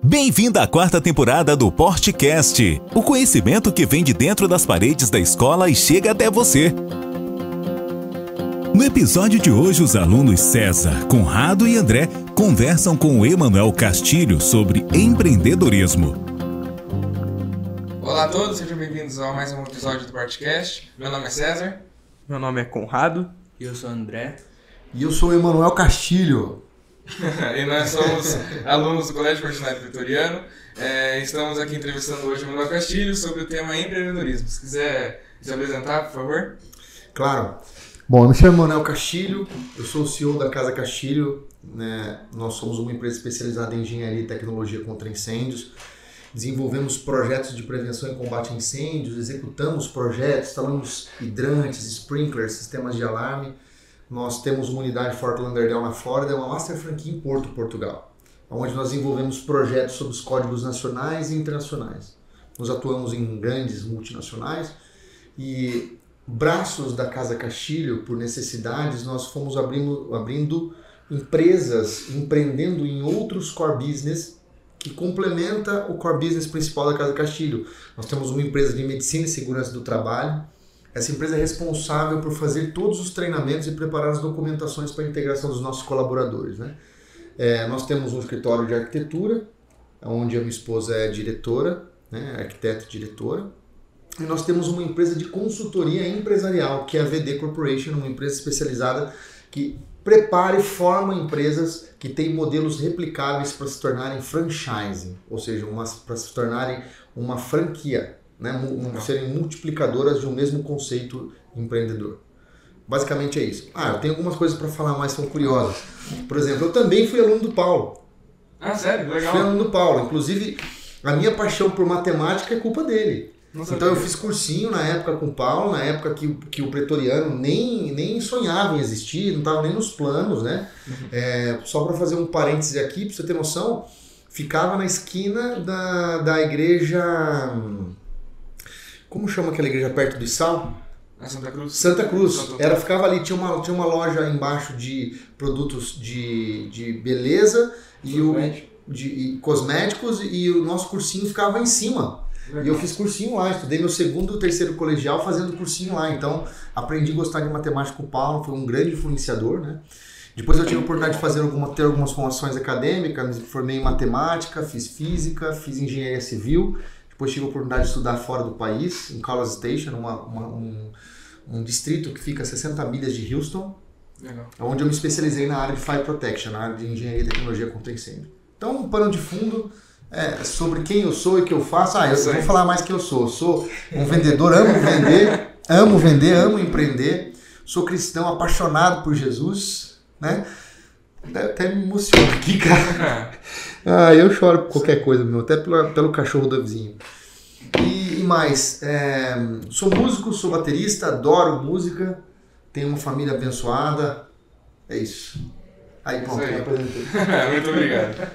Bem-vindo à quarta temporada do Portcast, o conhecimento que vem de dentro das paredes da escola e chega até você. No episódio de hoje, os alunos César, Conrado e André conversam com o Emanuel Castilho sobre empreendedorismo. Olá a todos, sejam bem-vindos a mais um episódio do Portcast. Meu nome é César. Meu nome é Conrado. E eu sou o André. E eu sou o Emanuel Castilho. E nós somos alunos do Colégio Fortunato Vitoriano. Estamos aqui entrevistando hoje o Emanuel Castilho sobre o tema empreendedorismo. Se quiser se apresentar, por favor. Claro. Bom, eu me chamo Emanuel Castilho, eu sou o CEO da Casa Castilho, né? Nós somos uma empresa especializada em engenharia e tecnologia contra incêndios. Desenvolvemos projetos de prevenção e combate a incêndios, executamos projetos, instalamos hidrantes, sprinklers, sistemas de alarme. Nós temos uma unidade em Fort Lauderdale, na Flórida, uma master franquia em Porto, Portugal, onde nós desenvolvemos projetos sobre os códigos nacionais e internacionais. Nós atuamos em grandes multinacionais e braços da Casa Castilho, por necessidades, nós fomos abrindo empresas, empreendendo em outros core business que complementa o core business principal da Casa Castilho. Nós temos uma empresa de medicina e segurança do trabalho. Essa empresa é responsável por fazer todos os treinamentos e preparar as documentações para a integração dos nossos colaboradores, né? Nós temos um escritório de arquitetura, onde a minha esposa é diretora, né? Arquiteta e diretora. E nós temos uma empresa de consultoria empresarial, que é a VD Corporation, uma empresa especializada que prepara e forma empresas que têm modelos replicáveis para se tornarem franchising, ou seja, para se tornarem uma franquia, né? Serem multiplicadoras de um mesmo conceito empreendedor. Basicamente é isso. Eu tenho algumas coisas para falar mais, são curiosas. Por exemplo, eu também fui aluno do Paulo. Ah, sério? Legal. Fui aluno do Paulo. Inclusive, a minha paixão por matemática é culpa dele. Então eu fiz cursinho na época com o Paulo, na época que o pretoriano nem sonhava em existir, não estava nem nos planos, né? Só para fazer um parêntese aqui, para você ter noção, ficava na esquina da igreja... Como chama aquela igreja perto do Sal? Santa Cruz. Santa Cruz. Ficava ali, tinha uma loja embaixo de produtos de beleza e cosméticos, e o nosso cursinho ficava em cima. Legal. E eu fiz cursinho lá, estudei meu segundo e terceiro colegial fazendo cursinho lá. Então, aprendi a gostar de matemática com o Paulo, foi um grande influenciador, né? Depois eu tive a oportunidade de ter algumas formações acadêmicas, me formei em matemática, fiz física, fiz engenharia civil. Depois tive a oportunidade de estudar fora do país, em College Station, um distrito que fica a 60 milhas de Houston. Legal. Onde eu me especializei na área de Fire Protection, na área de engenharia e tecnologia contra incêndio. Então, um pano de fundo sobre quem eu sou e o que eu faço. Eu vou falar mais que eu sou. Eu sou um vendedor, amo vender, amo empreender. Sou cristão, apaixonado por Jesus, né? Até me emociona aqui, cara. Eu choro por qualquer coisa, meu, até pelo cachorro do vizinho. E mais, sou músico, sou baterista, adoro música, tenho uma família abençoada, é isso. Aí, pronto, eu apresentei. Muito obrigado.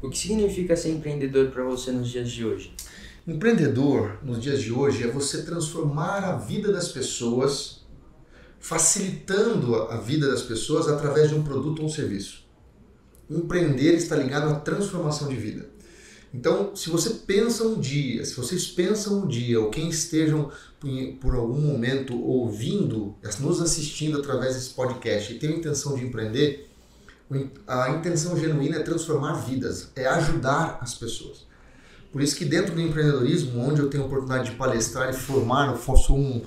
O que significa ser empreendedor para você nos dias de hoje? Empreendedor, nos dias de hoje, é você transformar a vida das pessoas, facilitando a vida das pessoas através de um produto ou um serviço. Empreender está ligado à transformação de vida. Então, se vocês pensam um dia, ou quem estejam por algum momento ouvindo, nos assistindo através desse podcast e tem a intenção de empreender, a intenção genuína é transformar vidas, é ajudar as pessoas. Por isso que dentro do empreendedorismo, onde eu tenho a oportunidade de palestrar e formar, eu sou um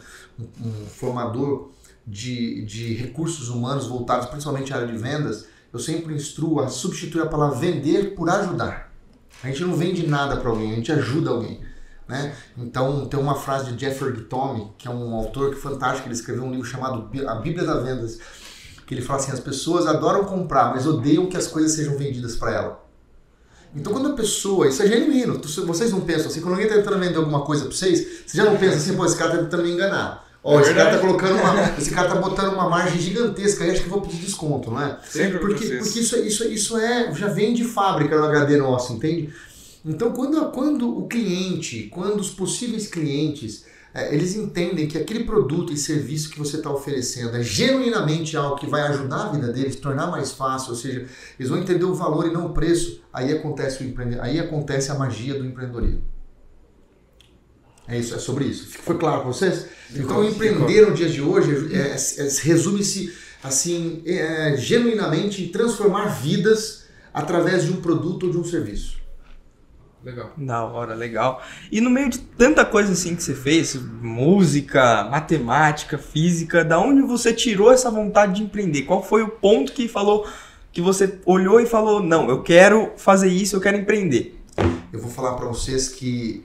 formador de recursos humanos voltados principalmente à área de vendas, eu sempre instruo a substituir a palavra vender por ajudar. A gente não vende nada para alguém, a gente ajuda alguém, né? Então tem uma frase de Jeffrey Gitomi, que é um autor fantástico, ele escreveu um livro chamado A Bíblia das Vendas, que ele fala assim: as pessoas adoram comprar, mas odeiam que as coisas sejam vendidas para ela. Então quando a pessoa, isso é genuíno, vocês não pensam assim, quando alguém está tentando vender alguma coisa para vocês já não pensa assim, esse cara está tentando me enganar. Esse cara tá botando uma margem gigantesca, aí acho que eu vou pedir desconto, não é? Sempre porque isso já vem de fábrica no HD nosso, entende? Então quando o cliente, quando os possíveis clientes eles entendem que aquele produto e serviço que você está oferecendo é genuinamente algo que vai ajudar a vida deles, tornar mais fácil, ou seja, eles vão entender o valor e não o preço, aí acontece a magia do empreendedorismo. É isso, é sobre isso. Foi claro para vocês? Então, empreender no dia de hoje resume-se assim, genuinamente em transformar vidas através de um produto ou de um serviço. Legal. Da hora, legal. E no meio de tanta coisa assim que você fez, música, matemática, física, da onde você tirou essa vontade de empreender? Qual foi o ponto que você olhou e falou, não, eu quero fazer isso, eu quero empreender? Eu vou falar para vocês que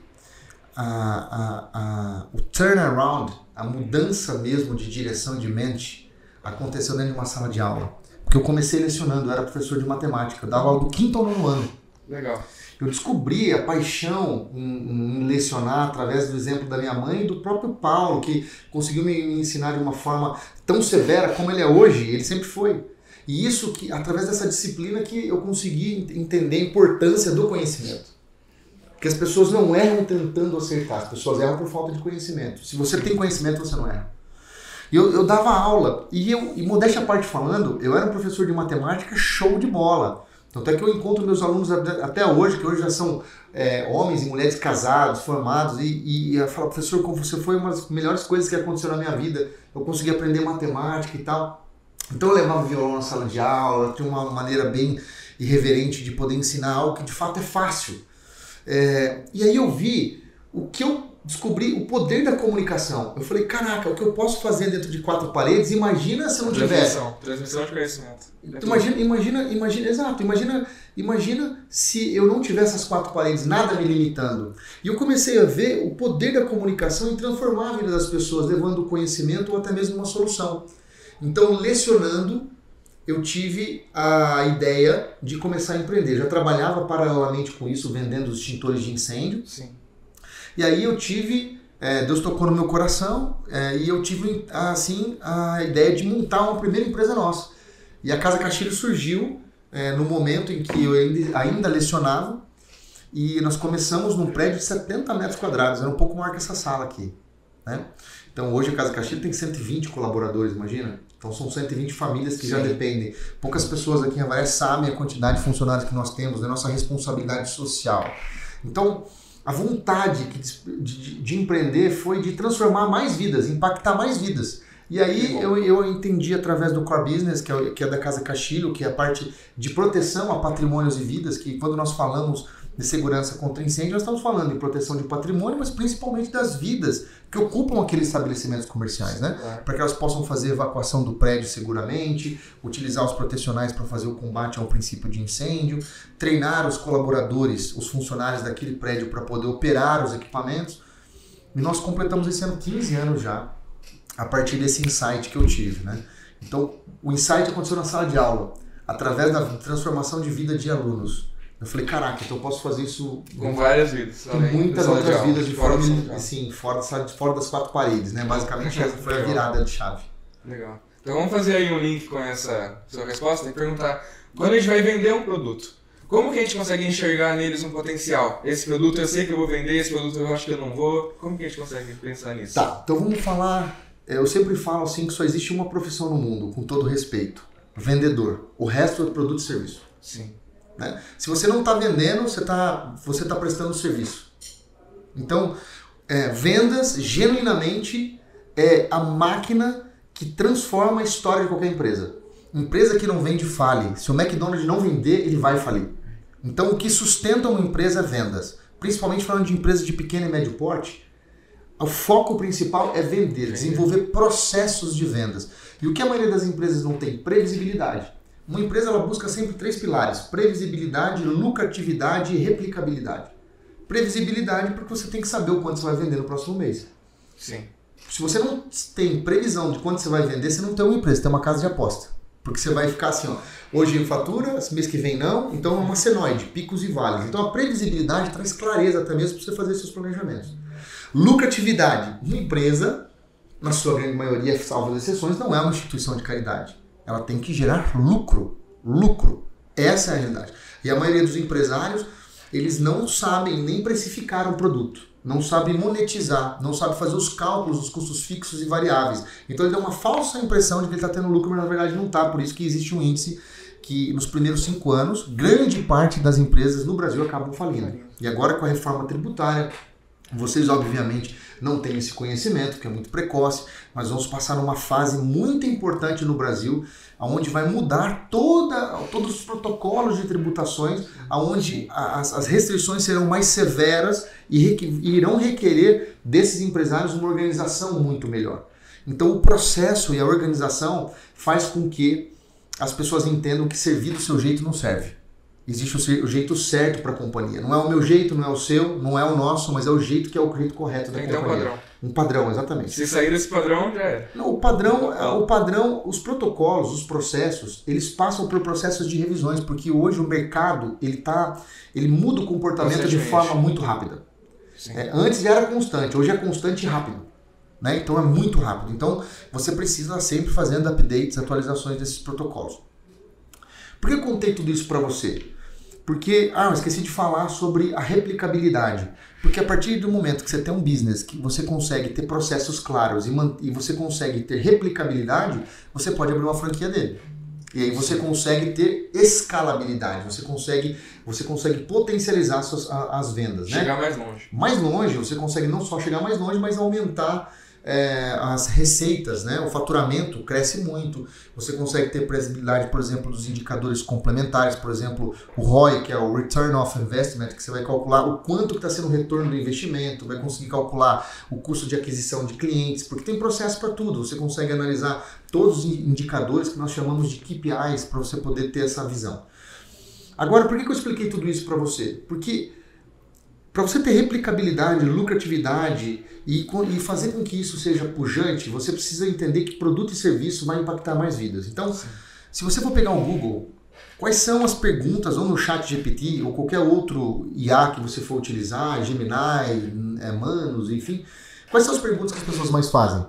o turnaround, a mudança mesmo de direção de mente, aconteceu dentro de uma sala de aula. Porque eu comecei lecionando, eu era professor de matemática, eu dava aula do 5º ao 9º ano. Legal. Eu descobri a paixão em lecionar através do exemplo da minha mãe e do próprio Paulo, que conseguiu me ensinar de uma forma tão severa como ele é hoje, ele sempre foi. E isso, que através dessa disciplina, que eu consegui entender a importância do conhecimento. Porque as pessoas não erram tentando acertar, as pessoas erram por falta de conhecimento. Se você tem conhecimento, você não erra. Eu dava aula, e modéstia à parte falando, eu era um professor de matemática show de bola. Tanto é que eu encontro meus alunos até hoje, que hoje já são homens e mulheres casados, formados, e eu falo, professor, como você foi uma das melhores coisas que aconteceu na minha vida, eu consegui aprender matemática e tal. Então eu levava violão na sala de aula, tinha uma maneira bem irreverente de poder ensinar algo que de fato é fácil. E aí eu vi o que eu descobri, o poder da comunicação. Eu falei, caraca, o que eu posso fazer dentro de 4 paredes, imagina se eu não tivesse. Transmissão de conhecimento. Imagina se eu não tivesse as 4 paredes, nada me limitando. E eu comecei a ver o poder da comunicação em transformar a vida das pessoas, levando o conhecimento ou até mesmo uma solução. Então, lecionando, eu tive a ideia de começar a empreender. Já trabalhava paralelamente com isso, vendendo os extintores de incêndio. Sim. E aí eu tive, Deus tocou no meu coração, e eu tive assim a ideia de montar uma primeira empresa nossa. E a Casa Castilho surgiu no momento em que eu ainda lecionava, e nós começamos num prédio de 70 metros quadrados, era um pouco maior que essa sala aqui, né? Então hoje a Casa Castilho tem 120 colaboradores, imagina? Então são 120 famílias que já dependem. Poucas pessoas aqui em Avaré sabem a quantidade de funcionários que nós temos, a nossa responsabilidade social. Então, a vontade de empreender foi de transformar mais vidas, impactar mais vidas. E aí eu entendi através do Core Business, que é da Casa Castilho, que é a parte de proteção a patrimônios e vidas, que quando nós falamos de segurança contra incêndio, nós estamos falando de proteção de patrimônio, mas principalmente das vidas que ocupam aqueles estabelecimentos comerciais, né? Para que elas possam fazer evacuação do prédio seguramente, utilizar os protecionais para fazer o combate ao princípio de incêndio, treinar os colaboradores, os funcionários daquele prédio para poder operar os equipamentos. E nós completamos esse ano 15 anos já, a partir desse insight que eu tive, né? Então, o insight aconteceu na sala de aula, através da transformação de vida de alunos. Eu falei, caraca, então eu posso fazer isso com várias vidas. Com muitas outras vidas de forma, assim, fora das 4 paredes, né? Basicamente essa foi a virada de chave. Legal. Então vamos fazer aí um link com essa sua resposta e perguntar, quando a gente vai vender um produto, como que a gente consegue enxergar neles um potencial? Esse produto eu sei que eu vou vender, esse produto eu acho que eu não vou. Como que a gente consegue pensar nisso? Tá, então vamos falar, eu sempre falo assim que só existe uma profissão no mundo, com todo respeito, vendedor. O resto é produto e serviço. Sim. Né? Se você não está vendendo, você tá prestando serviço. Então, vendas, genuinamente, é a máquina que transforma a história de qualquer empresa. Empresa que não vende, fale. Se o McDonald's não vender, ele vai falir. Então, o que sustenta uma empresa é vendas. Principalmente falando de empresas de pequeno e médio porte, o foco principal é vender, desenvolver processos de vendas. E o que a maioria das empresas não tem? Previsibilidade. Uma empresa ela busca sempre 3 pilares: previsibilidade, lucratividade e replicabilidade. Previsibilidade porque você tem que saber o quanto você vai vender no próximo mês. Sim. Se você não tem previsão de quanto você vai vender, você não tem uma empresa, você tem uma casa de aposta. Porque você vai ficar assim, ó, hoje fatura, mês que vem não, então é uma senoide, picos e vales. Então a previsibilidade traz clareza até mesmo para você fazer seus planejamentos. Lucratividade. Uma empresa, na sua grande maioria, salvo as exceções, não é uma instituição de caridade. Ela tem que gerar lucro. Lucro. Essa é a realidade. E a maioria dos empresários, eles não sabem nem precificar um produto. não sabe monetizar, não sabe fazer os cálculos dos custos fixos e variáveis. Então ele dá uma falsa impressão de que ele está tendo lucro, mas na verdade não está. Por isso que existe um índice que nos primeiros 5 anos, grande parte das empresas no Brasil acabam falindo. E agora com a reforma tributária, vocês obviamente não têm esse conhecimento, porque é muito precoce, mas vamos passar numa fase muito importante no Brasil, onde vai mudar todos os protocolos de tributações, onde as restrições serão mais severas e irão requerer desses empresários uma organização muito melhor. Então o processo e a organização faz com que as pessoas entendam que servir do seu jeito não serve. Existe o jeito certo para a companhia. Não é o meu jeito, não é o seu, não é o nosso, mas é o jeito que é o jeito correto da companhia. Tem que ter um padrão. Um padrão, exatamente. Se sair desse padrão, já é. Não, o padrão, os protocolos, os processos, eles passam por processos de revisões, porque hoje o mercado, ele muda o comportamento de forma muito rápida. Antes já era constante, hoje é constante e rápido. Né? Então é muito rápido. Então você precisa sempre fazendo updates, atualizações desses protocolos. Por que eu contei tudo isso para você? Porque, eu esqueci de falar sobre a replicabilidade. Porque a partir do momento que você tem um business que você consegue ter processos claros e você consegue ter replicabilidade, você pode abrir uma franquia dele. E aí você consegue ter escalabilidade, você consegue potencializar as vendas. Chegar mais longe. Mais longe, você consegue não só chegar mais longe, mas aumentar as receitas, né? O faturamento cresce muito, você consegue ter previsibilidade, por exemplo, dos indicadores complementares, por exemplo, o ROI, que é o Return of Investment, que você vai calcular o quanto está sendo o retorno do investimento, vai conseguir calcular o custo de aquisição de clientes, porque tem processo para tudo, você consegue analisar todos os indicadores que nós chamamos de KPIs para você poder ter essa visão. Agora, por que eu expliquei tudo isso para você? Porque para você ter replicabilidade, lucratividade e fazer com que isso seja pujante, você precisa entender que produto e serviço vai impactar mais vidas. Então, se você for pegar o Google, quais são as perguntas, ou no ChatGPT, ou qualquer outro IA que você for utilizar, Gemini, Manus, enfim, quais são as perguntas que as pessoas mais fazem?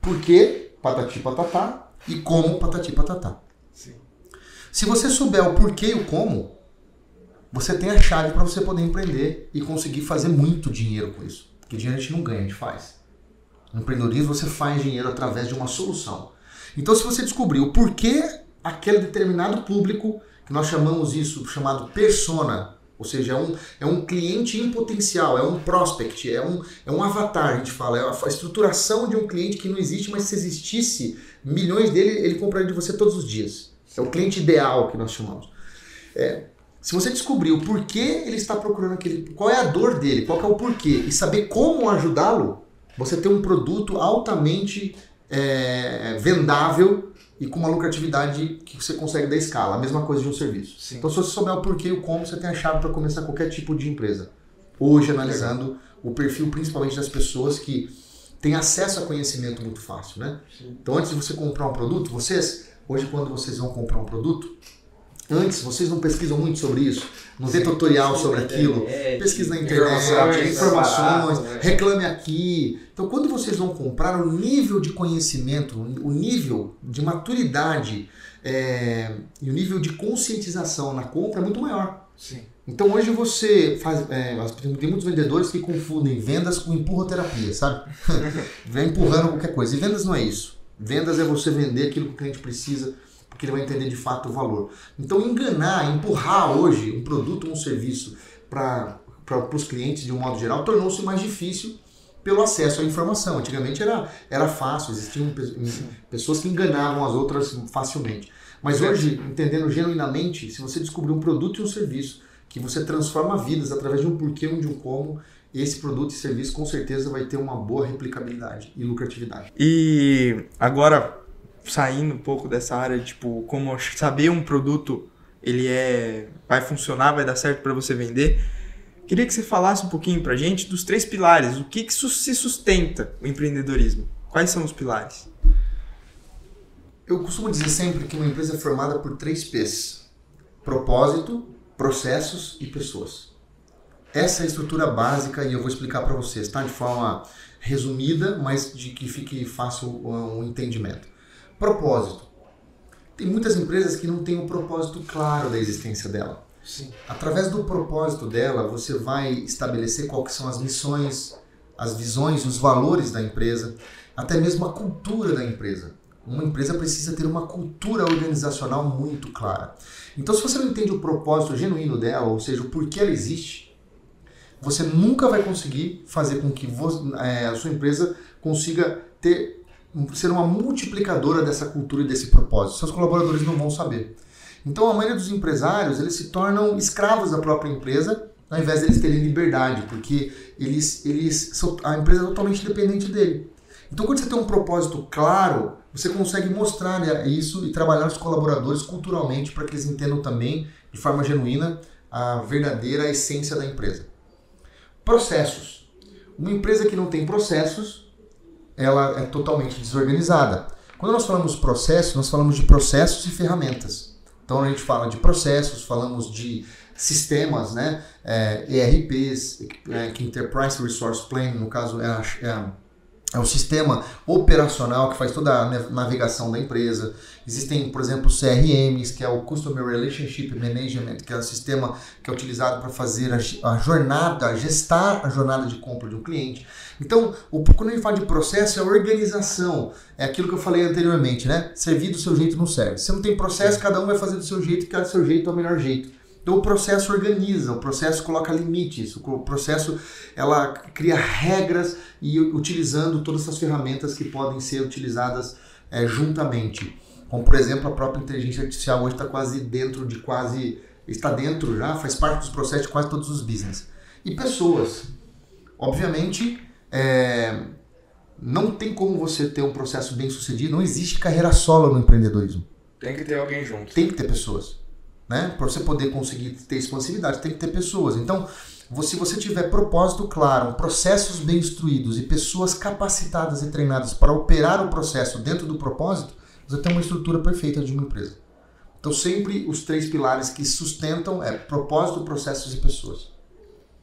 Por que, patati patatá, e como, patati patatá. Sim. Se você souber o porquê e o como, você tem a chave para você poder empreender e conseguir fazer muito dinheiro com isso. Porque dinheiro a gente não ganha, a gente faz. No empreendedorismo você faz dinheiro através de uma solução. Então se você descobrir o porquê aquele determinado público, que nós chamamos isso chamado persona, ou seja, é um cliente em potencial, é um prospect, é um avatar, a gente fala, é a estruturação de um cliente que não existe, mas se existisse milhões dele, ele compraria de você todos os dias. É o cliente ideal que nós chamamos. Se você descobrir o porquê ele está procurando qual é a dor dele, qual é o porquê, e saber como ajudá-lo, você tem um produto altamente vendável e com uma lucratividade que você consegue dar escala. A mesma coisa de um serviço. Sim. Então, se você souber o porquê e o como, você tem a chave para começar qualquer tipo de empresa. Hoje, analisando o perfil principalmente das pessoas que têm acesso a conhecimento muito fácil, né? Então, antes de você comprar um produto, hoje quando vocês vão comprar um produto, antes, vocês não pesquisam muito sobre isso? Não tem tutorial sobre aquilo? Pesquisa na internet, informações, reclame aqui. Então, quando vocês vão comprar, o nível de conhecimento, o nível de maturidade e o nível de conscientização na compra é muito maior. Sim. Então, hoje você faz... tem muitos vendedores que confundem vendas com empurroterapia, sabe? Vai empurrando qualquer coisa. E vendas não é isso. Vendas é você vender aquilo que o cliente precisa, porque ele vai entender de fato o valor. Então empurrar hoje um produto ou um serviço para os clientes de um modo geral tornou-se mais difícil pelo acesso à informação. Antigamente era fácil, existiam pessoas que enganavam as outras facilmente. Mas hoje, entendendo genuinamente, se você descobrir um produto e um serviço que você transforma vidas através de um porquê ou de um como, esse produto e serviço com certeza vai ter uma boa replicabilidade e lucratividade. E agora, saindo um pouco dessa área, tipo, como saber um produto vai funcionar, vai dar certo para você vender, queria que você falasse um pouquinho pra gente dos 3 pilares, o que se sustenta o empreendedorismo, quais são os pilares? Eu costumo dizer sempre que uma empresa é formada por 3 P's: propósito, processos e pessoas. Essa é a estrutura básica e eu vou explicar para vocês, tá? De forma resumida, mas de que fique fácil o entendimento. Propósito. Tem muitas empresas que não têm um propósito claro da existência dela. Sim. Através do propósito dela, você vai estabelecer quais são as missões, as visões, os valores da empresa, até mesmo a cultura da empresa. Uma empresa precisa ter uma cultura organizacional muito clara. Então, se você não entende o propósito genuíno dela, ou seja, o porquê ela existe, você nunca vai conseguir fazer com que a sua empresa consiga ser uma multiplicadora dessa cultura e desse propósito. Seus colaboradores não vão saber. Então, a maioria dos empresários, eles se tornam escravos da própria empresa, ao invés de eles terem liberdade, porque a empresa é totalmente dependente dele. Então, quando você tem um propósito claro, você consegue mostrar isso e trabalhar os colaboradores culturalmente para que eles entendam também, de forma genuína, a verdadeira essência da empresa. Processos. Uma empresa que não tem processos, ela é totalmente desorganizada. Quando nós falamos processos, nós falamos de processos e ferramentas. Então, a gente fala de processos, falamos de sistemas, né? ERPs, que Enterprise Resource Planning, no caso é o sistema operacional que faz toda a navegação da empresa. Existem, por exemplo, CRMs, que é o Customer Relationship Management, que é o sistema que é utilizado para fazer gestar a jornada de compra de um cliente. Então, quando a gente fala de processo, é organização. É aquilo que eu falei anteriormente, né? Servir do seu jeito não serve. Se não tem processo, cada um vai fazer do seu jeito, porque o seu jeito é o melhor jeito. Então o processo organiza, o processo coloca limites, o processo ela cria regras e utilizando todas essas ferramentas que podem ser utilizadas juntamente. Como, por exemplo, a própria inteligência artificial hoje está dentro já, faz parte dos processos de quase todos os business. E pessoas. Obviamente, não tem como você ter um processo bem sucedido, não existe carreira solo no empreendedorismo. Tem que ter alguém junto. Tem que ter pessoas. Né? Para você poder conseguir ter expansividade, tem que ter pessoas. Então, se você tiver propósito claro, processos bem instruídos e pessoas capacitadas e treinadas para operar o processo dentro do propósito, você tem uma estrutura perfeita de uma empresa. Então, sempre os 3 pilares que sustentam propósito, processos e pessoas.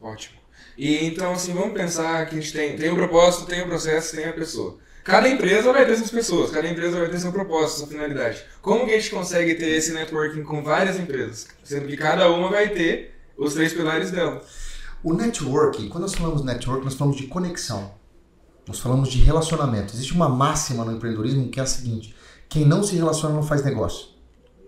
Ótimo. E então, assim, vamos pensar que a gente tem o propósito, tem o processo, tem a pessoa. Cada empresa vai ter suas pessoas, cada empresa vai ter seu propósito, sua finalidade. Como que a gente consegue ter esse networking com várias empresas? Sendo que cada uma vai ter os 3 pilares dela. O networking, quando nós falamos de networking, nós falamos de conexão. Nós falamos de relacionamento. Existe uma máxima no empreendedorismo que é a seguinte: quem não se relaciona não faz negócio.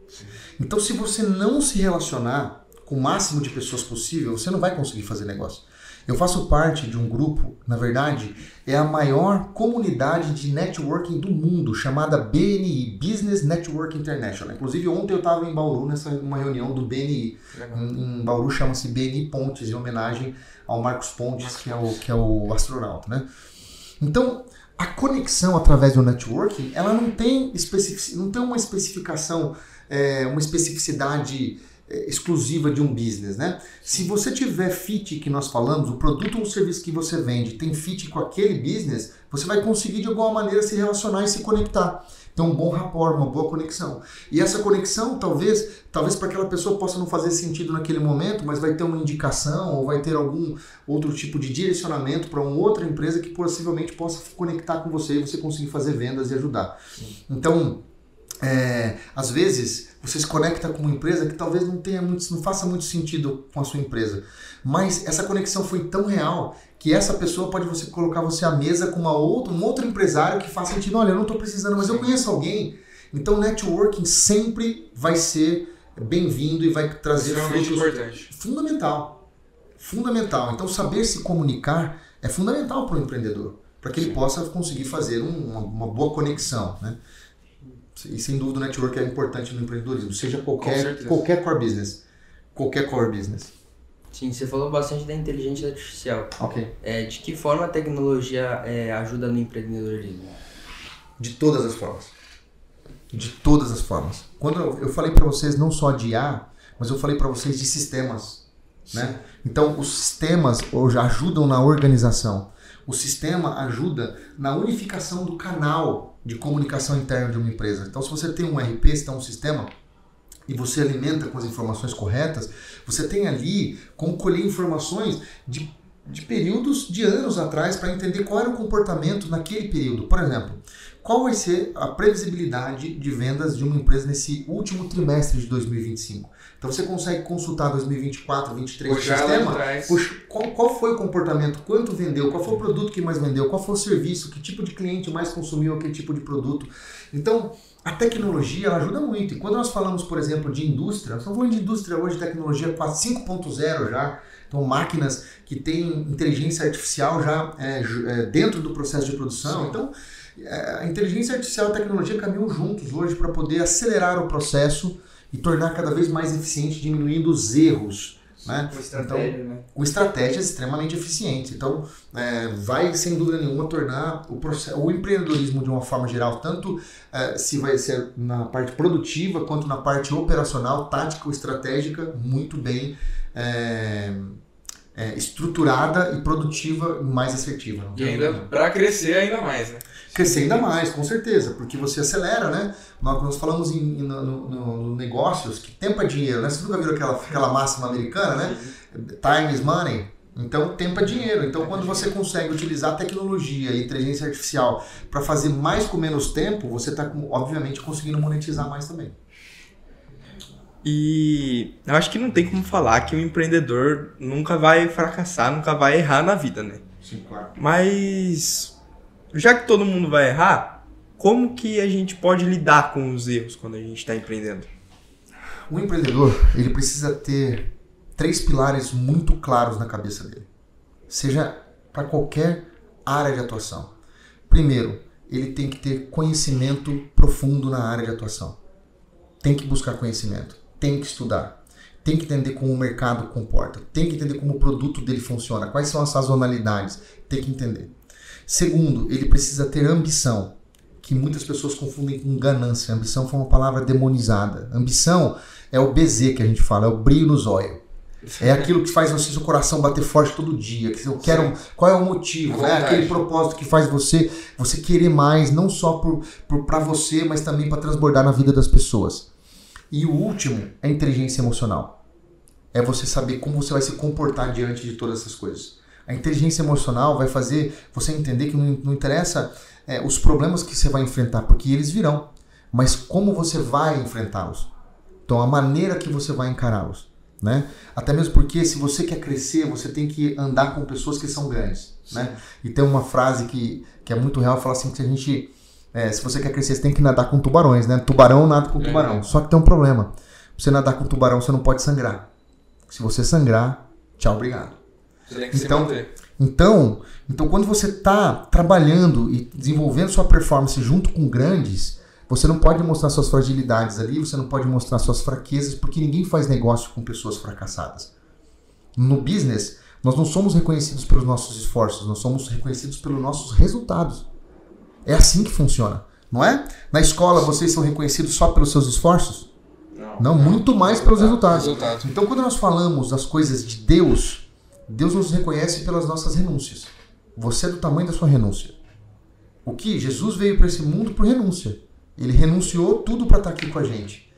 Sim. Então, se você não se relacionar com o máximo de pessoas possível, você não vai conseguir fazer negócio. Eu faço parte de um grupo, na verdade, é a maior comunidade de networking do mundo, chamada BNI, Business Network International. Inclusive, ontem eu estava em Bauru, numa reunião do BNI. Em Bauru chama-se BNI Pontes, em homenagem ao Marcos Pontes, que é o astronauta, né? Então, a conexão através do networking, ela não tem uma especificação, uma especificidade exclusiva de um business, né? Se você tiver fit, que nós falamos, o produto ou o serviço que você vende tem fit com aquele business, você vai conseguir de alguma maneira se relacionar e se conectar. Então, um bom rapport, uma boa conexão. E essa conexão, talvez para aquela pessoa possa não fazer sentido naquele momento, mas vai ter uma indicação ou vai ter algum outro tipo de direcionamento para uma outra empresa que possivelmente possa conectar com você e você conseguir fazer vendas e ajudar. Então, às vezes você se conecta com uma empresa que talvez não faça muito sentido com a sua empresa, mas essa conexão foi tão real que essa pessoa pode colocar você à mesa com um outro empresário que faz sentido. Olha, eu não estou precisando, mas eu conheço alguém. Então, networking sempre vai ser bem-vindo e vai trazer frutos. Importante. Fundamental. Então, saber se comunicar é fundamental para o empreendedor, para que ele possa conseguir fazer uma boa conexão, né? E sem dúvida o network é importante no empreendedorismo, seja qualquer core business. Qualquer core business. Sim, você falou bastante da inteligência artificial. Ok. De que forma a tecnologia ajuda no empreendedorismo? De todas as formas. De todas as formas. Quando eu falei para vocês não só de IA, mas eu falei para vocês de sistemas. Né? Então, os sistemas hoje ajudam na organização. O sistema ajuda na unificação do canal de comunicação interna de uma empresa. Então, se você tem um ERP, se tem um sistema, e você alimenta com as informações corretas, você tem ali como colher informações de períodos de anos atrás para entender qual era o comportamento naquele período. Por exemplo, Qual vai ser a previsibilidade de vendas de uma empresa nesse último trimestre de 2025? Então você consegue consultar 2024, 2023 no sistema. Puxa, qual foi o comportamento? Quanto vendeu? Qual foi o produto que mais vendeu? Qual foi o serviço? Que tipo de cliente mais consumiu aquele tipo de produto? Então, a tecnologia ela ajuda muito. E quando nós falamos, por exemplo, de indústria, nós estamos falando de indústria hoje, tecnologia 5.0 já. Então, máquinas que têm inteligência artificial já dentro do processo de produção. Então, a inteligência artificial e a tecnologia caminham juntos hoje para poder acelerar o processo e tornar cada vez mais eficiente, diminuindo os erros. Né? Com estratégias extremamente eficientes. Então, vai, sem dúvida nenhuma, tornar o empreendedorismo de uma forma geral, tanto se vai ser na parte produtiva, quanto na parte operacional, tática ou estratégica, muito bem estruturada e produtiva e mais assertiva. E ainda para crescer ainda mais, né? Crescer ainda mais, com certeza, porque você acelera, né? Nós falamos no negócios que tempo é dinheiro, né? Você nunca viu aquela máxima americana, né? Time is money. Então, tempo é dinheiro. Então, quando você consegue utilizar tecnologia e inteligência artificial para fazer mais com menos tempo, você está, obviamente, conseguindo monetizar mais também. E eu acho que não tem como falar que o empreendedor nunca vai fracassar, nunca vai errar na vida, né? Sim, claro. Mas, já que todo mundo vai errar, como que a gente pode lidar com os erros quando a gente está empreendendo? O empreendedor, ele precisa ter 3 pilares muito claros na cabeça dele. Seja para qualquer área de atuação. Primeiro, ele tem que ter conhecimento profundo na área de atuação. Tem que buscar conhecimento. Tem que estudar, tem que entender como o mercado comporta, tem que entender como o produto dele funciona, quais são as sazonalidades, tem que entender. Segundo, ele precisa ter ambição, que muitas pessoas confundem com ganância. Ambição foi uma palavra demonizada. Ambição é o BZ que a gente fala, é o brilho nos olhos. É aquilo que faz seu coração bater forte todo dia. Que eu quero, qual é o motivo? É aquele propósito que faz você querer mais, não só para você, mas também para transbordar na vida das pessoas. E o último é a inteligência emocional. É você saber como você vai se comportar diante de todas essas coisas. A inteligência emocional vai fazer você entender que não interessa os problemas que você vai enfrentar, porque eles virão, mas como você vai enfrentá-los. Então, a maneira que você vai encará-los. Né? Até mesmo porque se você quer crescer, você tem que andar com pessoas que são grandes. Né? E tem uma frase que é muito real, fala assim que a gente... se você quer crescer, você tem que nadar com tubarões, né? Tubarão nada com tubarão. Só que tem um problema. Pra você nadar com tubarão, você não pode sangrar. Se você sangrar, tchau, obrigado. Você tem que se manter. Então, quando você está trabalhando e desenvolvendo sua performance junto com grandes, você não pode mostrar suas fragilidades ali, você não pode mostrar suas fraquezas, porque ninguém faz negócio com pessoas fracassadas. No business, nós não somos reconhecidos pelos nossos esforços, nós somos reconhecidos pelos nossos resultados. É assim que funciona, não é? Na escola vocês são reconhecidos só pelos seus esforços? Não, muito mais pelos resultados. Então quando nós falamos das coisas de Deus, Deus nos reconhece pelas nossas renúncias. Você é do tamanho da sua renúncia. O que? Jesus veio para esse mundo por renúncia. Ele renunciou tudo para estar aqui com a gente.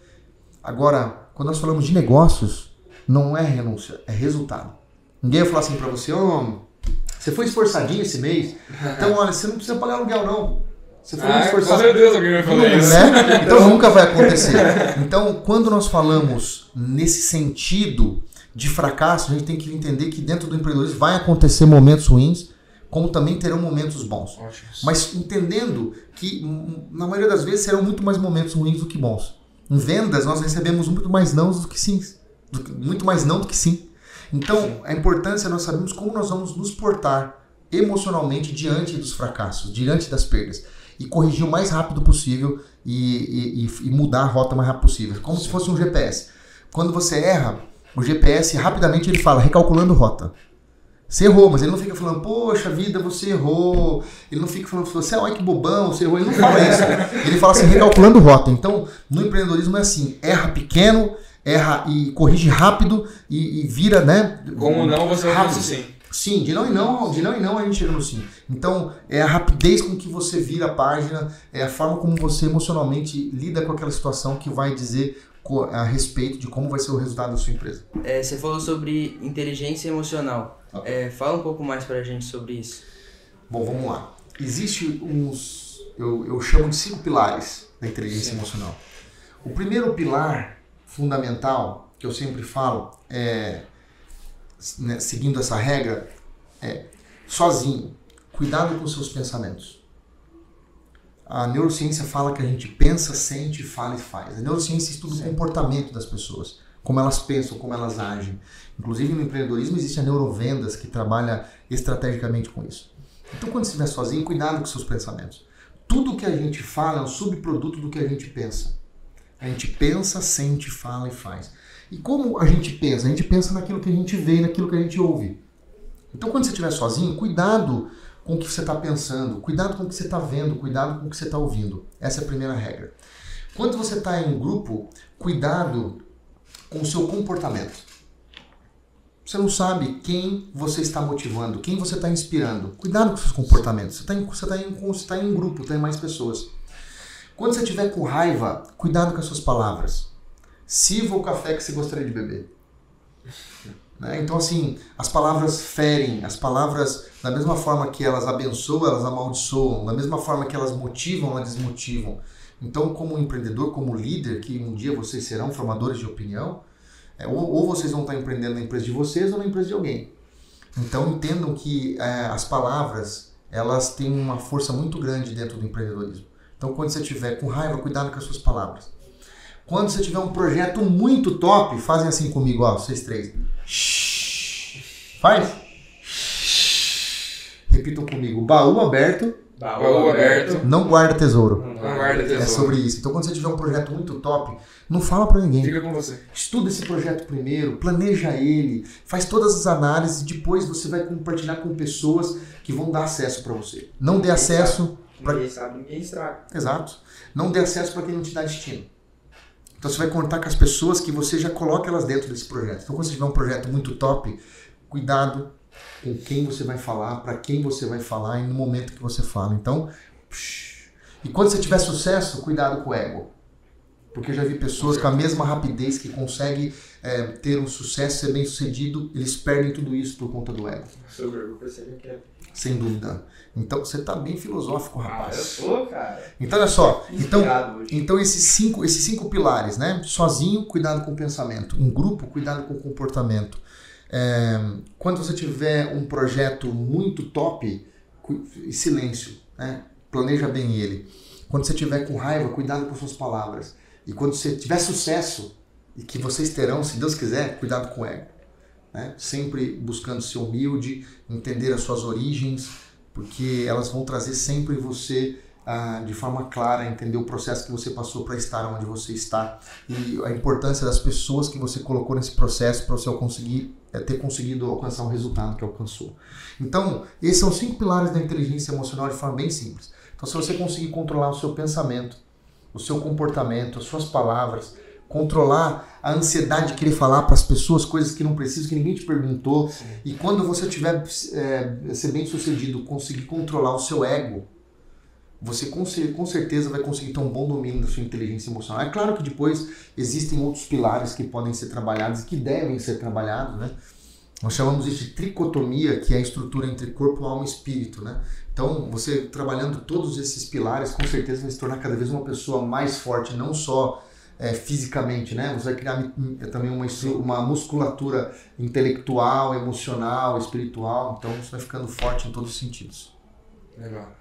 Agora, quando nós falamos de negócios, não é renúncia, é resultado. Ninguém vai falar assim para você, você foi esforçadinho esse mês, então olha, você não precisa pagar aluguel não. Você foi esforçado. Com certeza alguém vai falar isso. Né? Então nunca vai acontecer. Então quando nós falamos nesse sentido de fracasso, a gente tem que entender que dentro do empreendedorismo vai acontecer momentos ruins, como também terão momentos bons. Mas entendendo que na maioria das vezes serão muito mais momentos ruins do que bons. Em vendas nós recebemos muito mais não do que sim. Muito mais não do que sim. Então, a importância é nós sabermos como nós vamos nos portar emocionalmente diante dos fracassos, diante das perdas. E corrigir o mais rápido possível e mudar a rota o mais rápido possível. Como se fosse um GPS. Quando você erra, o GPS rapidamente ele fala, recalculando rota. Você errou, mas ele não fica falando, poxa vida, você errou. Ele não fica falando, você olha que bobão, você errou. Ele não fala isso. Ele fala assim, recalculando rota. Então, no empreendedorismo é assim, erra pequeno, erra e corrige rápido e vira, né? Como não, você vai fazer sim. Sim, de não em não a gente chega no sim. Então, é a rapidez com que você vira a página, é a forma como você emocionalmente lida com aquela situação que vai dizer a respeito de como vai ser o resultado da sua empresa. Você falou sobre inteligência emocional. Fala um pouco mais pra gente sobre isso. Bom, vamos lá. Existe uns... eu chamo de 5 pilares da inteligência emocional. O primeiro pilar fundamental, que eu sempre falo, né, seguindo essa regra, é sozinho, cuidado com seus pensamentos. A neurociência fala que a gente pensa, sente, fala e faz. A neurociência estuda o comportamento das pessoas, como elas pensam, como elas agem. Inclusive no empreendedorismo existe a neurovendas que trabalha estrategicamente com isso. Então quando você estiver sozinho, cuidado com seus pensamentos. Tudo que a gente fala é um subproduto do que a gente pensa. A gente pensa, sente, fala e faz. E como a gente pensa? A gente pensa naquilo que a gente vê, naquilo que a gente ouve. Então quando você estiver sozinho, cuidado com o que você está pensando, cuidado com o que você está vendo, cuidado com o que você está ouvindo. Essa é a primeira regra. Quando você está em grupo, cuidado com o seu comportamento. Você não sabe quem você está motivando, quem você está inspirando. Cuidado com os seus comportamentos. Você está em grupo, está em mais pessoas. Quando você estiver com raiva, cuidado com as suas palavras. Sirva o café que você gostaria de beber. Né? Então, assim, as palavras ferem, as palavras, da mesma forma que elas abençoam, elas amaldiçoam, da mesma forma que elas motivam, elas desmotivam. Então, como empreendedor, como líder, que um dia vocês serão formadores de opinião, ou vocês vão estar empreendendo na empresa de vocês ou na empresa de alguém. Então, entendam que as palavras, elas têm uma força muito grande dentro do empreendedorismo. Então, quando você estiver com raiva, cuidado com as suas palavras. Quando você tiver um projeto muito top, fazem assim comigo, ó, vocês três. Faz? Repitam comigo. Baú aberto. Baú aberto. Não guarda tesouro. Não guarda tesouro. É sobre isso. Então, quando você tiver um projeto muito top, não fala pra ninguém. Fica com você. Estuda esse projeto primeiro, planeja ele, faz todas as análises e depois você vai compartilhar com pessoas que vão dar acesso pra você. Não dê acesso... Ninguém sabe, ninguém estraga. Exato. Não dê acesso para quem não te dá destino. Então você vai contar com as pessoas que você já coloca elas dentro desse projeto. Então quando você tiver um projeto muito top, cuidado com quem você vai falar, para quem você vai falar e no momento que você fala. Então, e quando você tiver sucesso, cuidado com o ego. Porque eu já vi pessoas com a mesma rapidez que conseguem ter um sucesso, ser bem sucedido, eles perdem tudo isso por conta do ego. Eu percebi que é. Sem dúvida. Então você tá bem filosófico, rapaz. Eu sou, cara. Então olha só, Inspirado hoje. então esses cinco pilares, né? Sozinho, cuidado com o pensamento. Em grupo, cuidado com o comportamento. Quando você tiver um projeto muito top, silêncio, né? Planeja bem ele. Quando você tiver com raiva, cuidado com suas palavras. E quando você tiver sucesso, e que vocês terão, se Deus quiser, cuidado com o ego. Né? Sempre buscando ser humilde, entender as suas origens, porque elas vão trazer sempre você de forma clara, entender o processo que você passou para estar onde você está e a importância das pessoas que você colocou nesse processo para você ter conseguido alcançar o resultado que alcançou. Então, esses são 5 pilares da inteligência emocional de forma bem simples. Então, se você conseguir controlar o seu pensamento, o seu comportamento, as suas palavras, controlar a ansiedade de querer falar para as pessoas coisas que não precisam, que ninguém te perguntou. Sim. E quando você tiver ser bem sucedido, conseguir controlar o seu ego, você com certeza vai conseguir ter um bom domínio da sua inteligência emocional. É claro que depois existem outros pilares que podem ser trabalhados e que devem ser trabalhados, né? Nós chamamos isso de tricotomia, que é a estrutura entre corpo, alma e espírito, né? Então, você trabalhando todos esses pilares, com certeza vai se tornar cada vez uma pessoa mais forte, não só fisicamente, né? Você vai criar também uma musculatura intelectual, emocional, espiritual. Então, você vai ficando forte em todos os sentidos. Legal.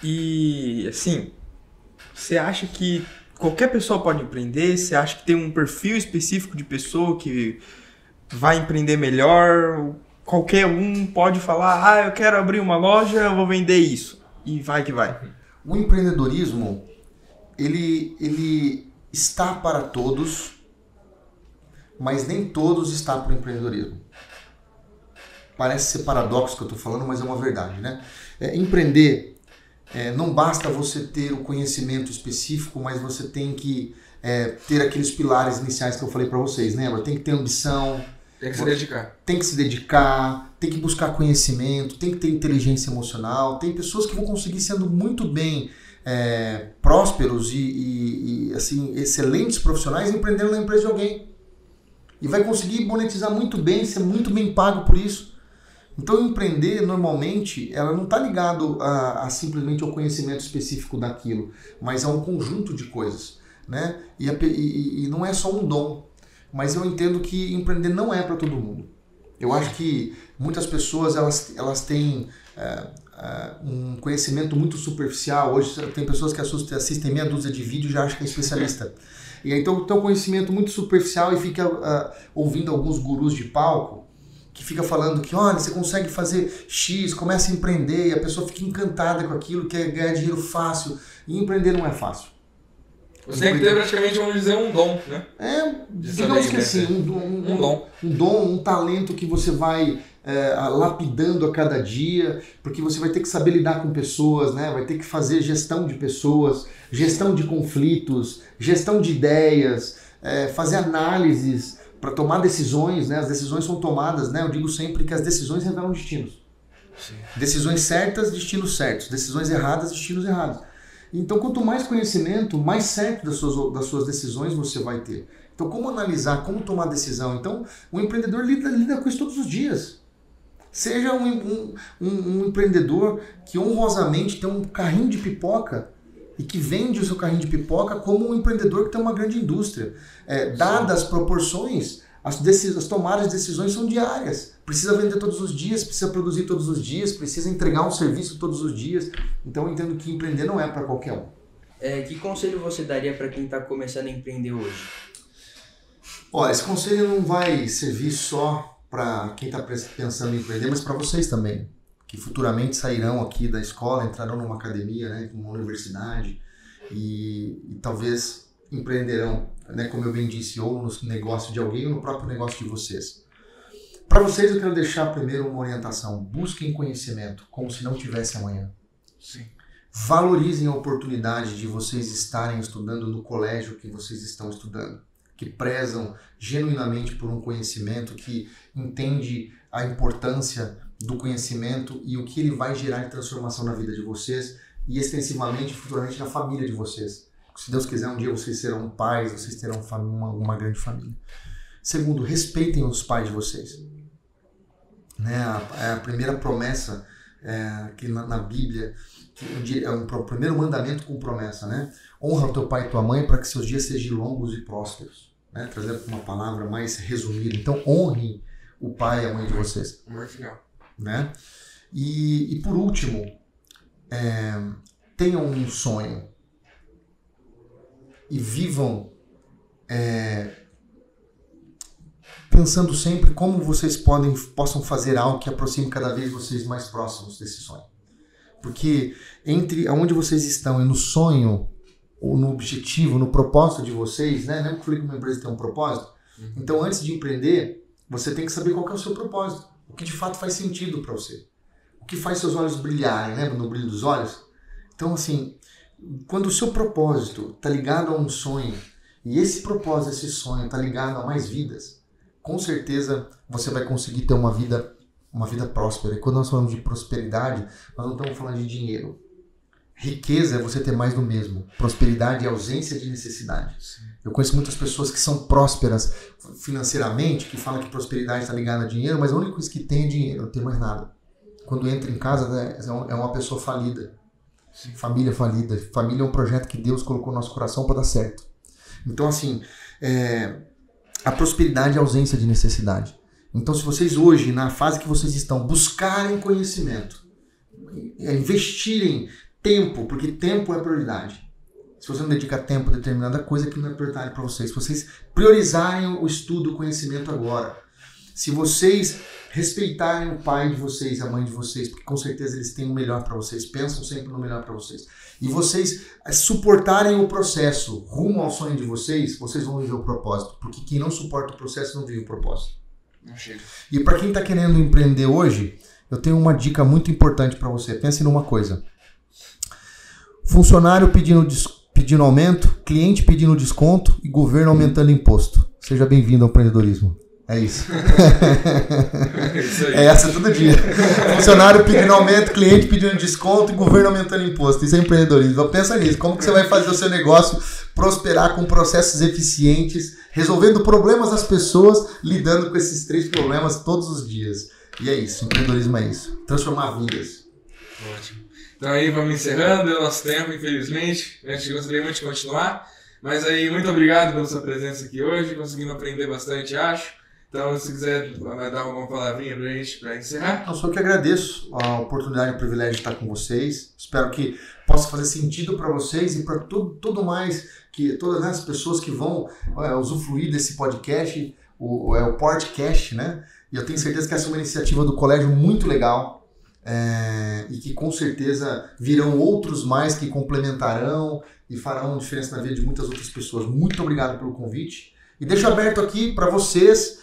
E, assim, você acha que qualquer pessoa pode empreender? Você acha que tem um perfil específico de pessoa que vai empreender melhor? Qualquer um pode falar, eu quero abrir uma loja, eu vou vender isso. E vai que vai. O empreendedorismo, ele está para todos, mas nem todos estão para o empreendedorismo. Parece ser paradoxo que eu estou falando, mas é uma verdade, né? Empreender, não basta você ter o conhecimento específico, mas você tem que ter aqueles pilares iniciais que eu falei para vocês, lembra? Tem que ter ambição. Tem que se dedicar. Tem que se dedicar, tem que buscar conhecimento, tem que ter inteligência emocional. Tem pessoas que vão conseguir sendo muito bem prósperos e assim, excelentes profissionais empreendendo na empresa de alguém. E vai conseguir monetizar muito bem, ser muito bem pago por isso. Então, empreender, normalmente, ela não está ligado a simplesmente ao conhecimento específico daquilo, mas a um conjunto de coisas, né? E não é só um dom, mas eu entendo que empreender não é para todo mundo. Eu acho que muitas pessoas, elas têm um conhecimento muito superficial. Hoje tem pessoas que assistem meia dúzia de vídeos e já acham que é especialista. E aí, então, tem um conhecimento muito superficial e fica ouvindo alguns gurus de palco que fica falando que, olha, você consegue fazer X, começa a empreender, e a pessoa fica encantada com aquilo, quer ganhar dinheiro fácil. E empreender não é fácil. Você tem que ter praticamente, vamos dizer, um dom, né? Digamos que assim, um dom, um talento que você vai lapidando a cada dia, porque você vai ter que saber lidar com pessoas, né? Vai ter que fazer gestão de pessoas, gestão de conflitos, gestão de ideias, fazer análises para tomar decisões, né? As decisões são tomadas, né? Eu digo sempre que as decisões revelam destinos. Sim. Decisões certas, destinos certos. Decisões erradas, destinos errados. Então, quanto mais conhecimento, mais certo das suas decisões você vai ter. Então, como analisar, como tomar decisão? Então, o empreendedor lida com isso todos os dias. Seja um empreendedor que honrosamente tem um carrinho de pipoca e que vende o seu carrinho de pipoca, como um empreendedor que tem uma grande indústria. Dadas as proporções, as tomadas de decisões são diárias. Precisa vender todos os dias, precisa produzir todos os dias, precisa entregar um serviço todos os dias. Então eu entendo que empreender não é para qualquer um. Que conselho você daria para quem está começando a empreender hoje? Olha, esse conselho não vai servir só para quem está pensando em empreender, mas para vocês também, que futuramente sairão aqui da escola, entrarão numa academia, né, numa universidade e talvez empreenderão, né, como eu bem disse, ou no negócio de alguém ou no próprio negócio de vocês. Para vocês eu quero deixar primeiro uma orientação. Busquem conhecimento, como se não tivesse amanhã. Sim. Valorizem a oportunidade de vocês estarem estudando no colégio que vocês estão estudando, que prezam genuinamente por um conhecimento, que entende a importância do conhecimento e o que ele vai gerar de transformação na vida de vocês e extensivamente, futuramente, na família de vocês. Se Deus quiser, um dia vocês serão pais, vocês terão uma grande família. Segundo, respeitem os pais de vocês. Né? A primeira promessa que na Bíblia, que é o primeiro mandamento com promessa, né? Honra o teu pai e tua mãe para que seus dias sejam longos e prósperos. Né? Trazendo uma palavra mais resumida. Então, honrem o pai e a mãe de vocês. Né? E por último, tenham um sonho e vivam pensando sempre como vocês possam fazer algo que aproxime cada vez vocês mais próximos desse sonho. Porque entre onde vocês estão e no sonho, ou no objetivo, no propósito de vocês, né? Lembra que eu falei que uma empresa tem um propósito? Então, antes de empreender, você tem que saber qual que é o seu propósito. O que de fato faz sentido para você. O que faz seus olhos brilharem, lembra no brilho dos olhos? Então, assim, quando o seu propósito está ligado a um sonho, e esse propósito, esse sonho está ligado a mais vidas, com certeza você vai conseguir ter uma vida próspera. E quando nós falamos de prosperidade, nós não estamos falando de dinheiro. Riqueza é você ter mais do mesmo. Prosperidade é ausência de necessidade. Sim. Eu conheço muitas pessoas que são prósperas financeiramente, que falam que prosperidade está ligada a dinheiro, mas a única coisa que tem é dinheiro, não tem mais nada. Quando entra em casa, né, é uma pessoa falida. Sim. Família falida. Família é um projeto que Deus colocou no nosso coração para dar certo. Então, assim, a prosperidade é ausência de necessidade. Então, se vocês hoje, na fase que vocês estão, buscarem conhecimento, investirem tempo, porque tempo é prioridade. Se você não dedica tempo a determinada coisa, aquilo não é prioridade para vocês. Se vocês priorizarem o estudo, o conhecimento agora, se vocês respeitarem o pai de vocês, a mãe de vocês, porque com certeza eles têm o melhor para vocês, pensam sempre no melhor para vocês, e vocês suportarem o processo rumo ao sonho de vocês, vocês vão viver o propósito, porque quem não suporta o processo não vive o propósito. E para quem está querendo empreender hoje, eu tenho uma dica muito importante para você. Pense numa coisa. Funcionário pedindo aumento, cliente pedindo desconto e governo aumentando imposto. Seja bem-vindo ao empreendedorismo. É isso. É essa todo dia. Funcionário pedindo aumento, cliente pedindo desconto e governo aumentando imposto. Isso é empreendedorismo. Então pensa nisso. Como que você vai fazer o seu negócio prosperar com processos eficientes, resolvendo problemas das pessoas, lidando com esses 3 problemas todos os dias. E é isso, empreendedorismo é isso. Transformar vidas. Ótimo. Então aí vamos encerrando, deu nosso tempo, infelizmente. A gente gostaria muito de continuar. Mas aí, muito obrigado pela sua presença aqui hoje. Conseguimos aprender bastante, acho. Então, se quiser dar alguma palavrinha pra gente para encerrar. Eu só que agradeço a oportunidade e o privilégio de estar com vocês. Espero que possa fazer sentido para vocês e para tudo mais, que todas as pessoas que vão usufruir desse podcast, o podcast, né? E eu tenho certeza que essa é uma iniciativa do colégio muito legal e que com certeza virão outros mais que complementarão e farão diferença na vida de muitas outras pessoas. Muito obrigado pelo convite. E deixo aberto aqui para vocês,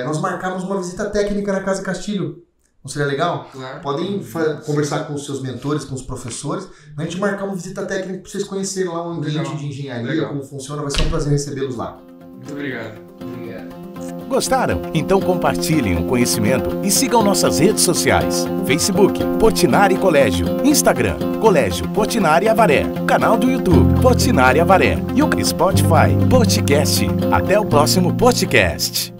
nós marcamos uma visita técnica na Casa Castilho. Não seria legal? Claro. Podem conversar com os seus mentores, com os professores. A gente marcar uma visita técnica para vocês conhecerem lá o ambiente de engenharia, como funciona. Vai ser um prazer recebê-los lá. Muito obrigado. Gostaram? Então compartilhem o conhecimento e sigam nossas redes sociais. Facebook, Portinari Colégio. Instagram, Colégio Portinari Avaré. Canal do YouTube, Portinari Avaré. E o Spotify, Podcast. Até o próximo podcast.